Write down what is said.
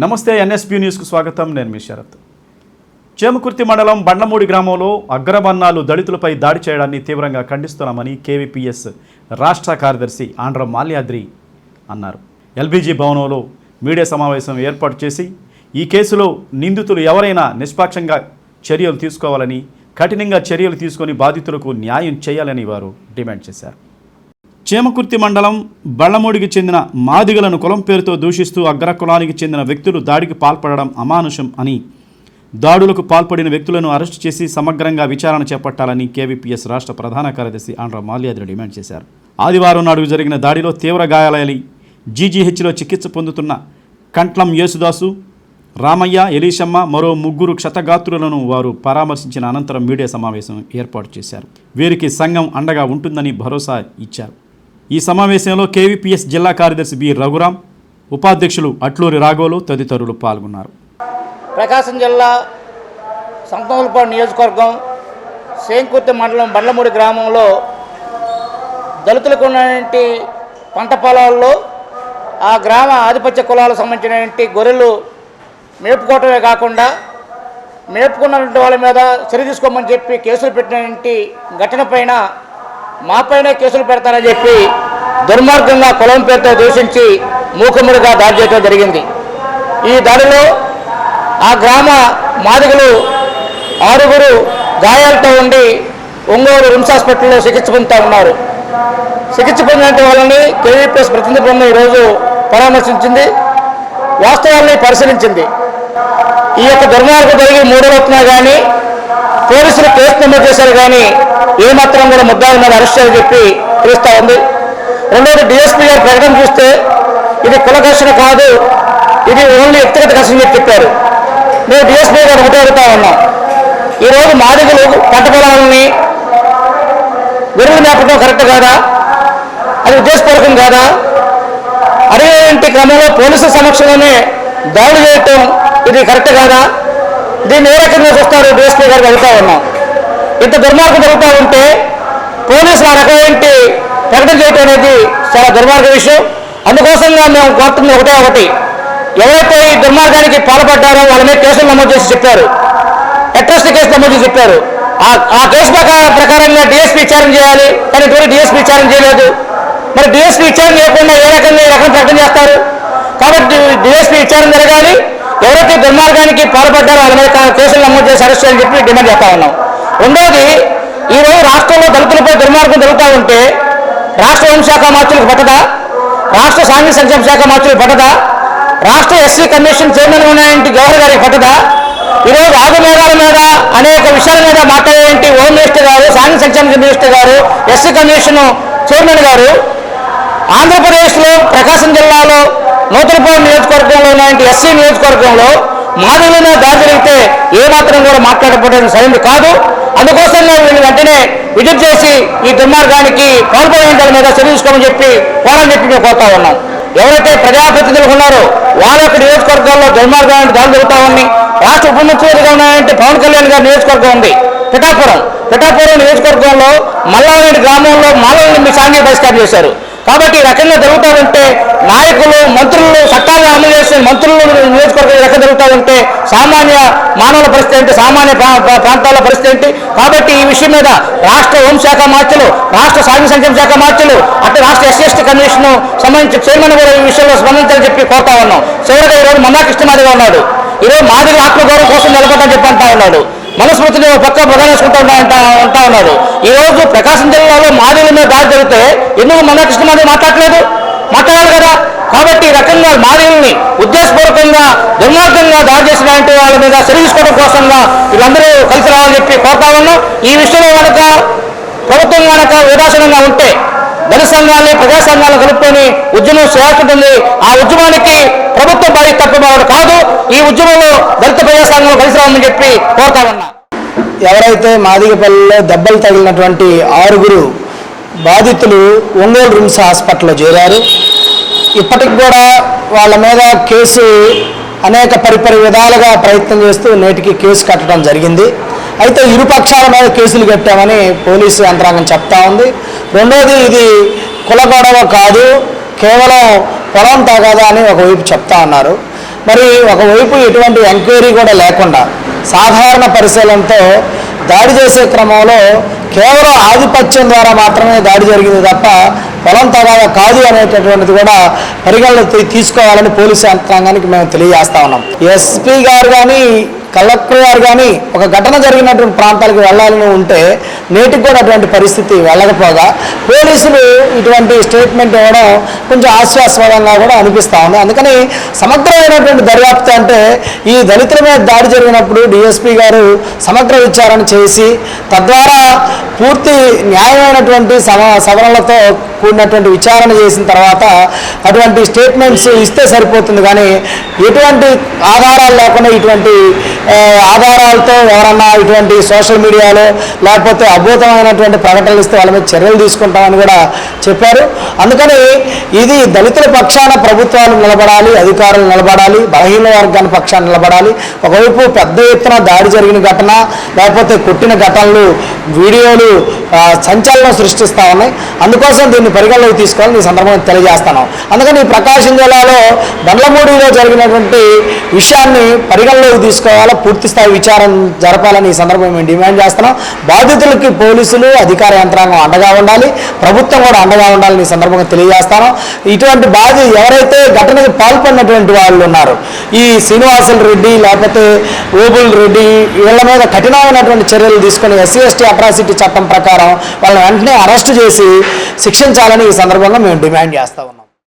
నమస్తే ఎన్ఎస్పీ న్యూస్కు స్వాగతం. నేను మీ శరత్. చేమకుర్తి మండలం బండ్లమూడి గ్రామంలో అగ్రవర్ణాలు దళితులపై దాడి చేయడాన్ని తీవ్రంగా ఖండిస్తున్నామని కేవీపీఎస్ రాష్ట్ర కార్యదర్శి ఆండ్ర మాల్యాద్రి అన్నారు. ఎల్బీజీ భవనంలో మీడియా సమావేశం ఏర్పాటు చేసి ఈ కేసులో నిందితులు ఎవరైనా నిష్పక్షంగా చర్యలు తీసుకోవాలని, కఠినంగా చర్యలు తీసుకొని బాధితులకు న్యాయం చేయాలని వారు డిమాండ్ చేశారు. చేమకుర్తి మండలం బండ్లమూడికి చెందిన మాదిగలను కులం పేరుతో దూషిస్తూ అగ్రకులానికి చెందిన వ్యక్తులు దాడికి పాల్పడడం అమానుషం అని, దాడులకు పాల్పడిన వ్యక్తులను అరెస్టు చేసి సమగ్రంగా విచారణ చేపట్టాలని కేవీపీఎస్ రాష్ట్ర ప్రధాన కార్యదర్శి ఆండ్ర మాల్యాద్రి డిమాండ్ చేశారు. ఆదివారం నాడు జరిగిన దాడిలో తీవ్ర గాయాలై జీజీహెచ్లో చికిత్స పొందుతున్న కంట్లం యేసుదాసు, రామయ్య, ఎలీషమ్మ, మరో 3 క్షతగాత్రులను వారు పరామర్శించిన అనంతరం మీడియా సమావేశం ఏర్పాటు చేశారు. వీరికి సంఘం అండగా ఉంటుందని భరోసా ఇచ్చారు. ఈ సమావేశంలో కేవీపీఎస్ జిల్లా కార్యదర్శి బి రఘురాం, ఉపాధ్యక్షులు అట్లూరి రాఘవులు తదితరులు పాల్గొన్నారు. ప్రకాశం జిల్లా సంతనోల్పాడు నియోజకవర్గం చేమకుర్తి మండలం బండ్లమూడి గ్రామంలో దళితులకు ఉన్నటువంటి పంట పొలాల్లో ఆ గ్రామ ఆధిపత్య కులాలకు సంబంధించినటువంటి గొర్రెలు మేపుకోవటమే కాకుండా మేపుకున్నటువంటి వాళ్ళ మీద చర్య తీసుకోమని చెప్పి కేసులు పెట్టినటువంటి ఘటన పైన మాపైనే కేసులు పెడతారని చెప్పి దుర్మార్గంగా కులం పేరుతో దూషించి మూకుమ్మడిగా దాడి చేయడం జరిగింది. ఈ దాడిలో ఆ గ్రామ మాదిగలు 6 గాయాలతో ఉండి ఒంగోలు రిమ్స్ హాస్పిటల్లో చికిత్స పొందుతూ ఉన్నారు. చికిత్స పొందిన వాళ్ళని కేవీపీఎస్ ప్రతినిధి బృందం ఈరోజు పరామర్శించింది, వాస్తవాల్ని పరిశీలించింది. ఈ యొక్క దుర్మార్గం జరిగి 3 రోజులు అవుతున్నా కానీ పోలీసులు కేసు నమోదు చేశారు, కానీ ఏమాత్రం కూడా ముద్దాయిల మీద అరెస్ట్ చేయాలని చెప్పి తెలుస్తూ ఉంది. రెండోది, డిఎస్పీ గారి ప్రకటన చూస్తే ఇది కుల ఘర్షణ కాదు, ఇది ఓన్లీ వ్యక్తిగత ఘర్షణ చెప్పి చెప్పారు. మేము డిఎస్పీ గారు ఒకటి అడుగుతా ఉన్నాం. ఈరోజు మాదిగలు పంట పొలాలని గొర్రెలు మేపడం కరెక్ట్ కాదా? అది ఉద్దేశపూర్వకం కాదా? అడిగేంటి క్రమంలో పోలీసుల సమక్షంలోనే దాడి చేయటం ఇది కరెక్ట్ కాదా? దీన్ని ఏ రకంగా చూస్తారు డిఎస్పీ గారికి అడుగుతా ఉన్నాం. ఇంత దుర్మార్గం జరుగుతూ ఉంటే పోలీసులు ఆ రకమైన ప్రకటన చేయటం అనేది చాలా దుర్మార్గ విషయం. అందుకోసంగా మేము కోరుతున్న ఒకటి, ఎవరైతే ఈ దుర్మార్గానికి పాల్పడ్డారో వాళ్ళ మీద కేసులు నమోదు చేసి చెప్పారు, అట్రాసిటీ కేసు నమోదు చేసి చెప్పారు. ఆ కేసు ప్రకారంగా డిఎస్పీ విచారణ చేయాలి, కానీ ఇటువంటి డిఎస్పీ విచారణ చేయలేదు. మరి డిఎస్పీ విచారణ చేయకుండా ఏ రకంగా ప్రకటన చేస్తారు? కాబట్టి డిఎస్పీ విచారణ జరగాలి, ఎవరైతే దుర్మార్గానికి పాల్పడ్డారో వాళ్ళ మీద కేసులు నమోదు చేసి అరెస్ట్ చేయాలని చెప్పి డిమాండ్ చేస్తా ఉన్నాం. రెండోది, ఈరోజు రాష్ట్రంలో దళితులపై దుర్మార్గం జరుగుతూ ఉంటే రాష్ట్ర హోంశాఖ మార్చులకు పట్టదా? రాష్ట్ర సాంఘిక సంక్షేమ శాఖ మార్చులకు పట్టదా? రాష్ట్ర ఎస్సీ కమిషన్ చైర్మన్ ఉన్నటువంటి గవర్నర్ గారికి పట్టదా? ఈరోజు ఆగమేఘాల మీద అనేక విషయాల మీద మాట్లాడేంటి హోమ్ మినిస్టర్ గారు, సాంఘిక సంక్షేమ మినిస్టర్ గారు, ఎస్సీ కమిషన్ చైర్మన్ గారు ఆంధ్రప్రదేశ్లో ప్రకాశం జిల్లాలో నూతనపాడు నియోజకవర్గంలో ఉన్నటువంటి ఎస్సీ నియోజకవర్గంలో మాదిగల మీద దాడి జరిగితే ఏమాత్రం కూడా మాట్లాడకపోవడం సరైనది కాదు. అందుకోసంగా వీళ్ళు వెంటనే విజిట్ చేసి ఈ దుర్మార్గానికి పాల్పడిన వాళ్ళ మీద చర్య తీసుకోమని చెప్పి పోరాటం చెప్పి మేము కోరుతా ఉన్నాం. ఎవరైతే ప్రజాప్రతినిధులు ఉన్నారో వాళ్ళ యొక్క నియోజకవర్గాల్లో దుర్మార్గానికి దాడి జరుగుతూ ఉంది. రాష్ట్ర ఉప ముఖ్యమంత్రిగా ఉన్నటువంటి పవన్ కళ్యాణ్ గారి నియోజకవర్గం ఉంది పిఠాపురం నియోజకవర్గంలో మల్లారెడ్డి గ్రామంలో మాలలను సాంఘిక బహిష్కారం చేశారు. కాబట్టి ఈ రకంగా జరుగుతూ ఉంటే నాయకులు, మంత్రులు చట్టాలను అమలు చేసే మంత్రులు నియోజకవర్గం ఈ రకంగా జరుగుతూ ఉంటే సామాన్య మానవుల పరిస్థితి ఏంటి, సామాన్య ప్రాంతాల పరిస్థితి ఏంటి? కాబట్టి ఈ విషయం మీద రాష్ట్ర హోంశాఖ మార్చులు, రాష్ట్ర సాంఘిక సంక్షేమ శాఖ మార్చులు, అంటే రాష్ట్ర ఎస్సీ కమిషన్ సంబంధించి చైర్మన్ కూడా ఈ విషయంలో స్పందించాలని చెప్పి కోరుతా ఉన్నాం. చివరిగా ఈరోజు మన్నా కృష్ణమాదిగా ఉన్నాడు. ఈరోజు మాదిగ ఆత్మగౌరవం కోసం నిలబడని చెప్పి అంటా ఉన్నాడు. మనస్మృతిని పక్క ప్రధానించుకుంటూ ఉంటా ఉన్నాడు. ఈరోజు ప్రకాశం జిల్లాలో మాదిగల మీద దాడి జరిగితే ఎందుకు మన్నా కృష్ణమాది మాట్లాడాలి కదా? కాబట్టి ఈ రకంగా మాదిగల్ని ఉద్దేశపూర్వకంగా దుర్మార్గంగా దాడి చేసినటువంటి వాళ్ళ మీద చర్య తీసుకోవడం కోసంగా వీళ్ళందరూ కలిసి రావాలని చెప్పి కోరుతా ఉన్నాం. ఈ విషయంలో కనుక ప్రభుత్వం కనుక ఉదాసీనంగా ఉంటే దళిత సంఘాలని, ప్రజా సంఘాలను కలుపుకొని ఉద్యమం చేస్తుంటుంది. ఆ ఉద్యమానికి ప్రభుత్వం బాధ్యత తప్ప కాదు. ఈ ఉద్యమంలో దళిత ప్రజా సంఘాలు కలిసి రావాలని చెప్పి కోరుతా ఉన్నా. ఎవరైతే మాదిగపల్లిలో దెబ్బలు తగిలినటువంటి 6 బాధితులు ఒంగోలు రిమ్స్ హాస్పిటల్లో చేరారు. ఇప్పటికి కూడా వాళ్ళ మీద కేసు అనేక విధాలుగా ప్రయత్నం చేస్తూ నేటికి కేసు కట్టడం జరిగింది. అయితే ఇరుపక్షాల మీద కేసులు కట్టామని పోలీసు యంత్రాంగం చెప్తా ఉంది. రెండోది, ఇది కుల గొడవ కాదు, కేవలం పొలం తగాదా అని ఒకవైపు చెప్తా ఉన్నారు. మరి ఒకవైపు ఎటువంటి ఎంక్వైరీ కూడా లేకుండా సాధారణ పరిశీలనతో దాడి చేసే క్రమంలో కేవలం ఆధిపత్యం ద్వారా మాత్రమే దాడి జరిగింది తప్ప పొలం తగాదా కాదు అనేటటువంటిది కూడా పరిగణలోకి తీసుకోవాలని పోలీసు యంత్రాంగానికి మేము తెలియజేస్తా ఉన్నాం. ఎస్పీ గారు కానీ కలెక్టర్ గారు కానీ ఒక ఘటన జరిగినటువంటి ప్రాంతాలకు వెళ్ళాలని ఉంటే నేటికి కూడా అటువంటి పరిస్థితి వెళ్ళకపోగా పోలీసులు ఇటువంటి స్టేట్మెంట్ ఇవ్వడం కొంచెం హాస్యాస్పదంగా కూడా అనిపిస్తూ ఉంది. అందుకని సమగ్రమైనటువంటి దర్యాప్తు అంటే ఈ దళితుల మీద దాడి జరిగినప్పుడు డిఎస్పీ గారు సమగ్ర విచారణ చేసి తద్వారా పూర్తి న్యాయమైనటువంటి సవరణలతో కూడినటువంటి విచారణ చేసిన తర్వాత అటువంటి స్టేట్మెంట్స్ ఇస్తే సరిపోతుంది. కానీ ఎటువంటి ఆధారాలు లేకుండా ఇటువంటి ఆధారాలతో ఎవరన్నా ఇటువంటి సోషల్ మీడియాలో లేకపోతే అద్భుతమైనటువంటి ప్రకటనలు ఇస్తే వాళ్ళ మీద చర్యలు తీసుకుంటామని కూడా చెప్పారు. అందుకని ఇది దళితుల పక్షాన ప్రభుత్వాలు నిలబడాలి, అధికారులు నిలబడాలి, బలహీన వర్గాల పక్షాన నిలబడాలి. ఒకవైపు పెద్ద ఎత్తున దాడి జరిగిన ఘటన లేకపోతే కొట్టిన ఘటనలు వీడియోలు సంచలనం సృష్టిస్తూ ఉన్నాయి. అందుకోసం దీన్ని పరిగణలోకి తీసుకోవాలని ఈ సందర్భంగా తెలియజేస్తాను. అందుకని ప్రకాశం జిల్లాలో బండ్లమూడిలో జరిగినటువంటి విషయాన్ని పరిగణలోకి తీసుకోవాలి, పూర్తి స్థాయి విచారణ జరపాలని ఈ సందర్భంగా మేము డిమాండ్ చేస్తున్నాం. బాధితులకి పోలీసులు అధికార యంత్రాంగం అండగా ఉండాలి, ప్రభుత్వం కూడా అండగా ఉండాలని ఈ సందర్భంగా తెలియజేస్తాను. ఇటువంటి ఎవరైతే ఘటనకి పాల్పడినటువంటి వాళ్ళు ఉన్నారు, ఈ శ్రీనివాసులు రెడ్డి లేకపోతే ఓబుల్ రెడ్డి వీళ్ళ మీద కఠినమైనటువంటి చర్యలు తీసుకుని SC/ST అట్రాసిటీ చట్టం ప్రకారం వాళ్ళని వెంటనే అరెస్టు చేసి శిక్షించాలని ఈ సందర్భంగా మేము డిమాండ్ చేస్తా ఉన్నాం.